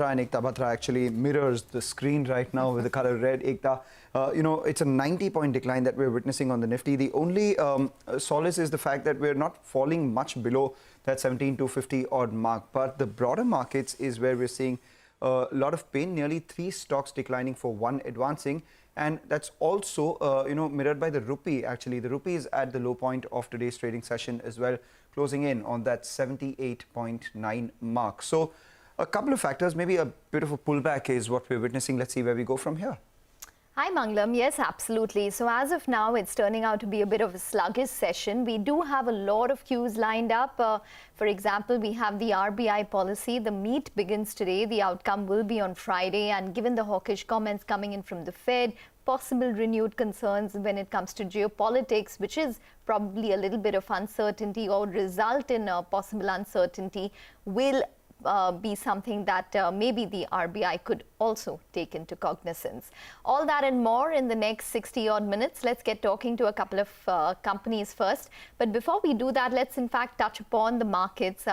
And Ekta Batra actually mirrors the screen right now with the color red. Ekta, it's a 90-point decline that we're witnessing on the Nifty. The only solace is the fact that we're not falling much below that 17,250 odd mark. But the broader markets is where we're seeing a lot of pain, nearly 3 stocks declining for 1 advancing. And that's also, mirrored by the rupee. Actually, the rupee is at the low point of today's trading session as well, closing in on that 78.9 mark. So a couple of factors, maybe a bit of a pullback is what we're witnessing. Let's see where we go from here. Hi Mangalam, yes, absolutely. So as of now, it's turning out to be a bit of a sluggish session. We do have a lot of cues lined up. For example, we have the RBI policy. The meet begins today. The outcome will be on Friday. And given the hawkish comments coming in from the Fed, possible renewed concerns when it comes to geopolitics, which is probably a little bit of uncertainty or result in possible uncertainty, will be something that maybe the RBI could also take into cognizance. All that and more in the next 60 odd minutes. Let's get talking to a couple of companies first. But before we do that, let's in fact touch upon the markets.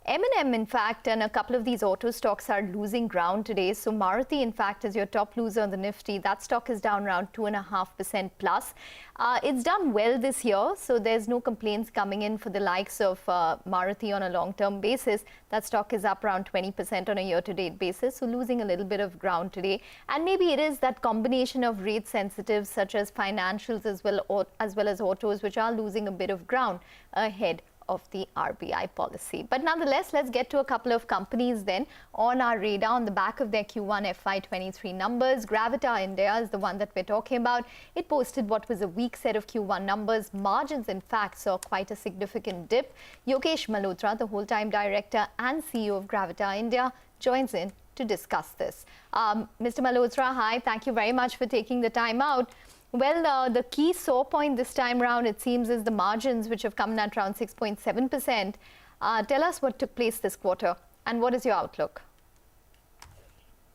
M&M, in fact, and a couple of these auto stocks are losing ground today. So Maruti, in fact, is your top loser on the Nifty. That stock is down around 2.5% plus. It's done well this year, so there's no complaints coming in for the likes of Maruti on a long-term basis. That stock is up around 20% on a year-to-date basis, so losing a little bit of ground today. And maybe it is that combination of rate sensitives such as financials as well as autos, which are losing a bit of ground ahead of the RBI policy. But nonetheless, let's get to a couple of companies then on our radar on the back of their Q1 FY23 numbers. Gravita India is the one that we're talking about. It posted what was a weak set of Q1 numbers. Margins, in fact, saw quite a significant dip. Yogesh Malhotra, the whole-time director and CEO of Gravita India, joins in to discuss this. Mr. Malhotra, hi. Thank you very much for taking the time out. Well, the key sore point this time around, it seems, is the margins, which have come in at around 6.7%. Tell us what took place this quarter and what is your outlook?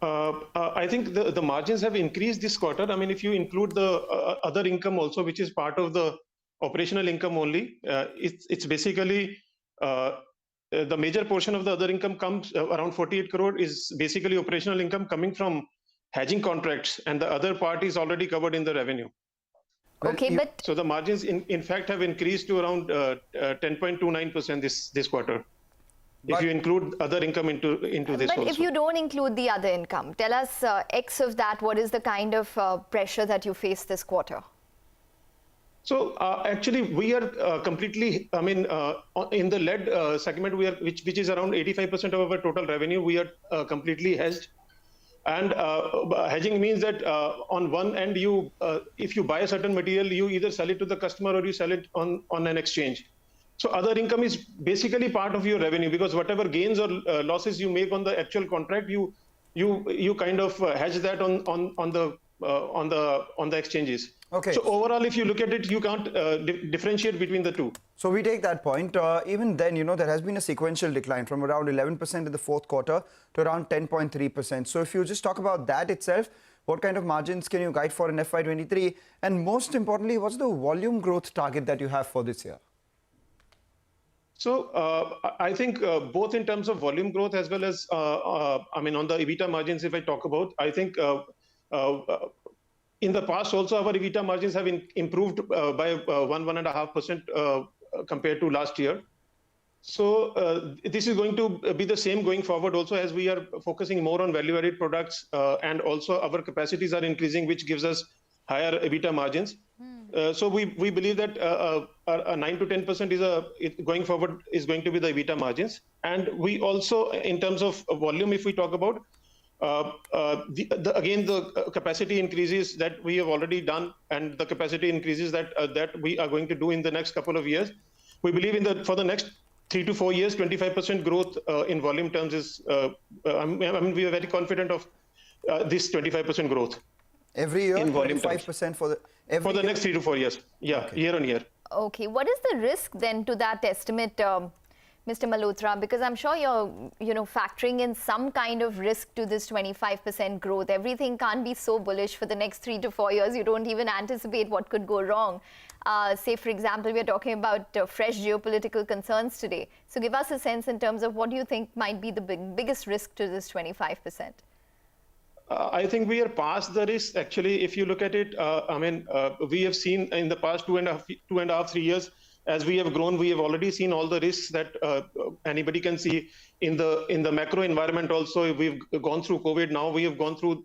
I think the margins have increased this quarter. I mean, if you include the other income also, which is part of the operational income only, it's basically the major portion of the other income comes around 48 crore is basically operational income coming from hedging contracts, and the other part is already covered in the revenue. Okay, but so the margins in fact have increased to around 10.29% this quarter. If you include other income into this but also. If you don't include the other income, tell us X of that, what is the kind of pressure that you face this quarter? So actually we are completely, I mean, in the lead segment, we are which is around 85% of our total revenue, we are completely hedged. And hedging means that on one end, if you buy a certain material, you either sell it to the customer or you sell it on an exchange. So other income is basically part of your revenue, because whatever gains or losses you make on the actual contract, you kind of hedge that on the exchanges. Okay. So overall, if you look at it, you can't differentiate between the two. So we take that point. Even then, there has been a sequential decline from around 11% in the fourth quarter to around 10.3%. So if you just talk about that itself, what kind of margins can you guide for in FY23? And most importantly, what's the volume growth target that you have for this year? So I think both in terms of volume growth as well as, I mean, on the EBITDA margins, if I talk about, I think in the past also our EBITDA margins have improved by 1.5% compared to last year. So this is going to be the same going forward also, as we are focusing more on value-added products, and also our capacities are increasing, which gives us higher EBITDA margins. So we believe that a 9 to 10% going forward is going to be the EBITDA margins. And we also, in terms of volume, if we talk about, again, the capacity increases that we have already done, and the capacity increases that we are going to do in the next couple of years. We believe for the next 3 to 4 years, 25% growth in volume terms is, I mean, we are very confident of this 25% growth. Every year, in volume 25% for the next 3 to 4 years. Yeah, okay. Year on year. Okay, what is the risk then to that estimate, Mr. Malhotra? Because I'm sure you're factoring in some kind of risk to this 25% growth. Everything can't be so bullish for the next 3 to 4 years. You don't even anticipate what could go wrong. say, for example, we're talking about fresh geopolitical concerns today. So give us a sense in terms of what do you think might be the biggest risk to this 25%? I think we are past the risk. Actually, if you look at it, we have seen in the past 2.5, 3 years, as we have grown, we have already seen all the risks that anybody can see in the macro environment. Also, we've gone through COVID. Now we have gone through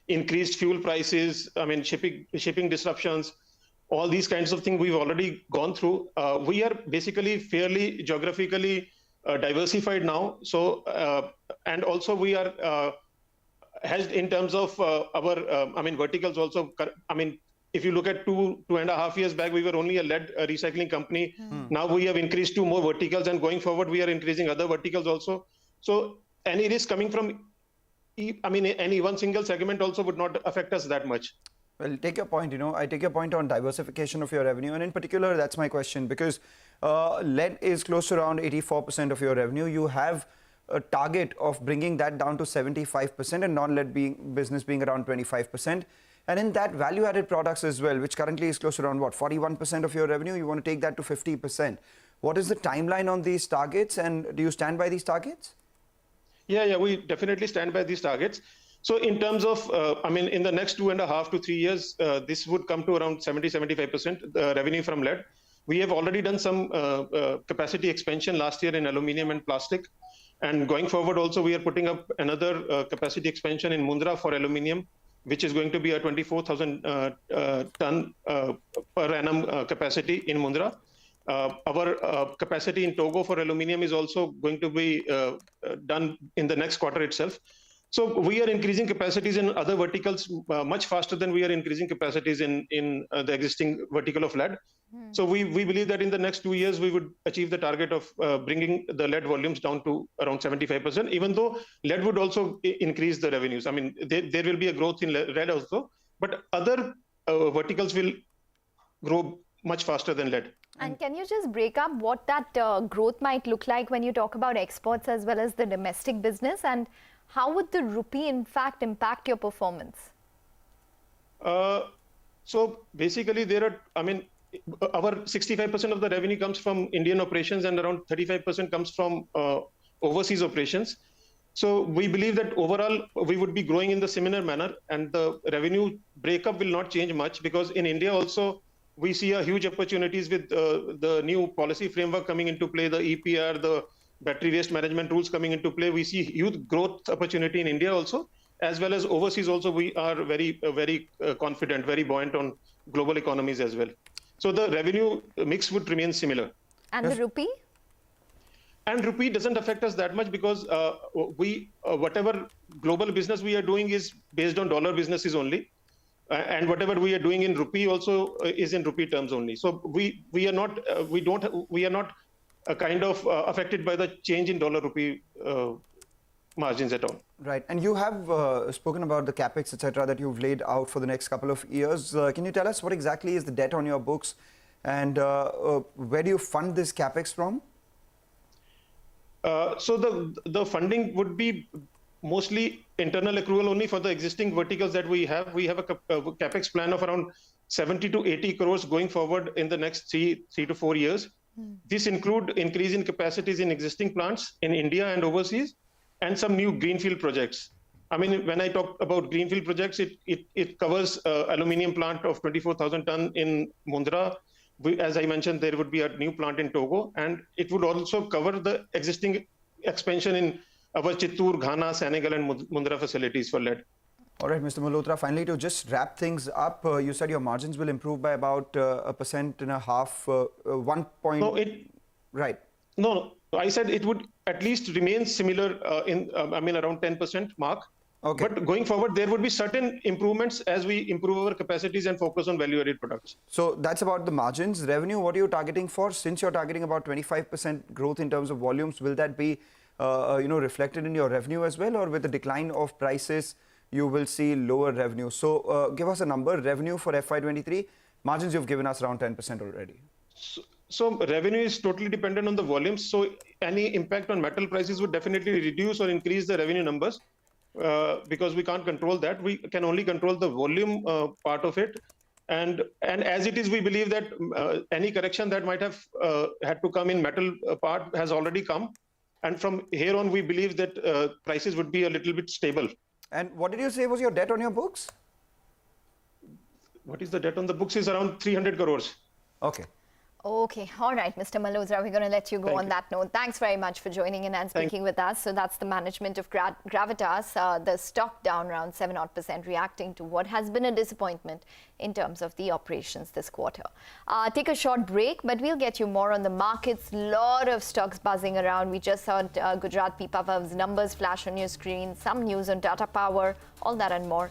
increased fuel prices. Shipping disruptions. All these kinds of things we've already gone through. We are basically fairly geographically diversified now. So, and also we are hedged in terms of our verticals also. If you look at 2.5 years back, we were only a lead recycling company. Now we have increased to more verticals, and going forward, we are increasing other verticals also. So any risk coming from, any one single segment also would not affect us that much. Well, take your point, I take your point on diversification of your revenue. And in particular, that's my question, because lead is close to around 84% of your revenue. You have a target of bringing that down to 75% and non-lead business being around 25%. And in that, value-added products as well, which currently is close to around, 41% of your revenue, you want to take that to 50%. What is the timeline on these targets, and do you stand by these targets? Yeah, we definitely stand by these targets. So in terms of, in the next 2.5 to 3 years, this would come to around 70-75% revenue from lead. We have already done some capacity expansion last year in aluminum and plastic. And going forward also, we are putting up another capacity expansion in Mundra for aluminum, which is going to be a 24,000 ton per annum capacity in Mundra. Our capacity in Togo for aluminum is also going to be done in the next quarter itself. So we are increasing capacities in other verticals much faster than we are increasing capacities in the existing vertical of lead. So we believe that in the next 2 years, we would achieve the target of bringing the lead volumes down to around 75%, even though lead would also increase the revenues. There will be a growth in lead also, but other verticals will grow much faster than lead. And can you just break up what that growth might look like when you talk about exports as well as the domestic business, and how would the rupee in fact impact your performance? So basically our 65% of the revenue comes from Indian operations and around 35% comes from overseas operations. So we believe that overall we would be growing in the similar manner, and the revenue breakup will not change much, because in India also we see a huge opportunities with the new policy framework coming into play, the EPR, the battery waste management rules coming into play. We see huge growth opportunity in India also, as well as overseas also. We are very confident, very buoyant on global economies as well. So the revenue mix would remain similar. And the rupee? And rupee doesn't affect us that much, because whatever global business we are doing is based on dollar businesses only. And whatever we are doing in rupee also is in rupee terms only. So we are not kind of affected by the change in dollar rupee margins at all. Right. And you have spoken about the capex, etc., that you've laid out for the next couple of years. Can you tell us what exactly is the debt on your books, and where do you fund this capex from? So the funding would be mostly internal accrual only for the existing verticals that we have. We have a capex plan of around 70 to 80 crores going forward in the next 3 to 4 years. This include increase in capacities in existing plants in India and overseas, and some new greenfield projects. When I talk about greenfield projects, it covers aluminum plant of 24,000 ton in Mundra. As I mentioned, there would be a new plant in Togo, and it would also cover the existing expansion in our Chittoor, Ghana, Senegal, and Mundra facilities for lead. All right, Mr. Malhotra, finally, to just wrap things up, you said your margins will improve by about 1.5%, 1 point. Right. No, I said it would at least remain similar around 10% mark. Okay. But going forward, there would be certain improvements as we improve our capacities and focus on value-added products. So that's about the margins. Revenue, what are you targeting for? Since you're targeting about 25% growth in terms of volumes, will that be reflected in your revenue as well, or with the decline of prices, you will see lower revenue? So give us a number, revenue for FY23. Margins, you've given us around 10% already. So revenue is totally dependent on the volumes. So any impact on metal prices would definitely reduce or increase the revenue numbers, because we can't control that. We can only control the volume part of it. And as it is, we believe that any correction that might have had to come in metal part has already come. And from here on, we believe that prices would be a little bit stable. And what did you say was your debt on your books? What is the debt on the books? Is around 300 crores. Okay. Okay, all right, Mr. Malhotra, we're going to let you go on that note. Thanks very much for joining in and speaking with us. So that's the management of Gravitas, the stock down around 7% reacting to what has been a disappointment in terms of the operations this quarter. Take a short break, but we'll get you more on the markets. Lot of stocks buzzing around. We just saw Gujarat Pipavaav's numbers flash on your screen, some news on Tata Power, all that and more